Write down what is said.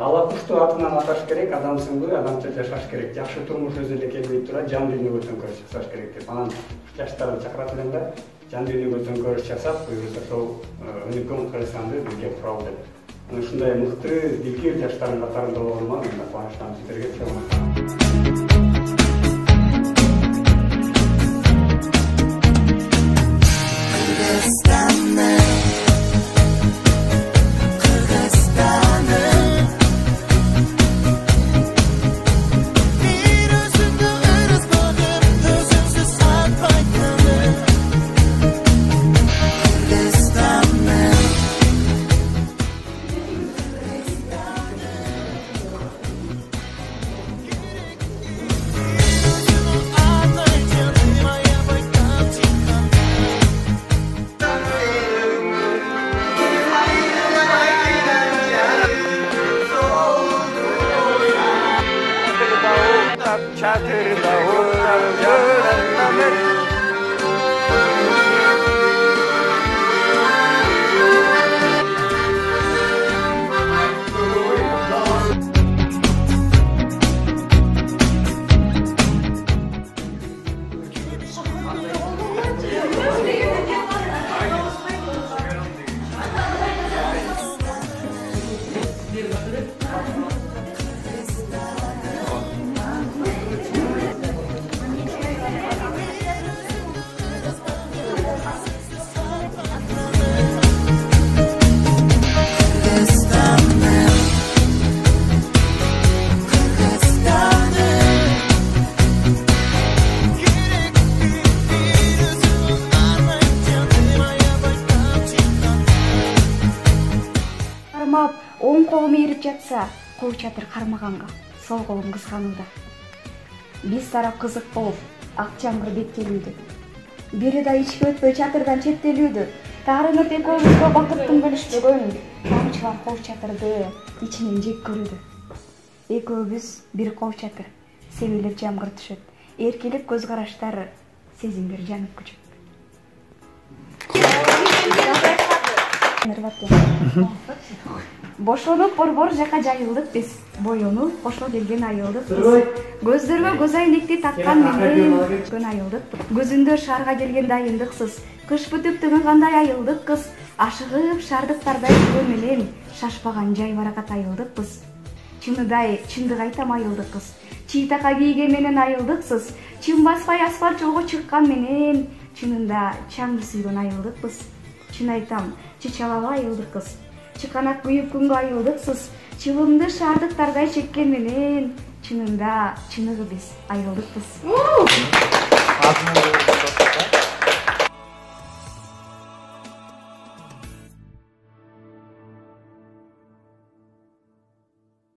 Ала кушту атынан аташ керек, адамсың ғой, адамча жашаш керек. Жакшы турмуш өзү эле келбей тура, жан дүйнөгө төңкөрүш жасаш керек деп. Анан жаштарды чакырат элем да, жан дүйнөгө төңкөрүш жасап, буюрса ошол өнүккөн Кыргызстанды бирге куралы деп. Анан ушундай мыкты, дилгир жаштардын катарында болгонума мен кубанычтамын, сиздерге чоң рахмат. Çatırda oturup görenler оң колум ийирип жатса, кол чатыр кармаганга, сол колум кызганууда. Биз тарап кызык болуп, ак чаңгыр беттелүүдө. Бири да ичке өтпөй чатырдан четтелүүдө. Таарынып экөөбүзгө бакыттын бөлүшпөгөн, тамчылар кол чатырды ичинен жек көрүүдө. Экөөбүз бир кол чатыр, себелеп жамгыр түшөт. Эркелик көз караштар, сезимдер жанып көчөт. Бошонуп борбор жака жайылдык биз, боюнуп кошо келген айылдык биз. Көздөргө көз айнекти таккан менен көн айылдык. Көзүндө шаарга келген дайындыксыз, кыш бүтүп тыгылгандай айылдык кыз. Ашыгып шаардыктардай жүргөн менен шашпаган жай баракат айылдыкпыз. Чыныдай, чындык айтам айылдык кыз. Чыйтака кийген менен айылдыксыз, чын баспай асфальт жолго чыккан менен чынында чаңды сүйгөн айылдыкпыз. Чын айтам, чычалалы айылдык кыз. Чыканак күйүп күнгө айылдыксыз, чылымды шаардыктардай чеккен менен чынында чыныгы биз айылдыкпыз.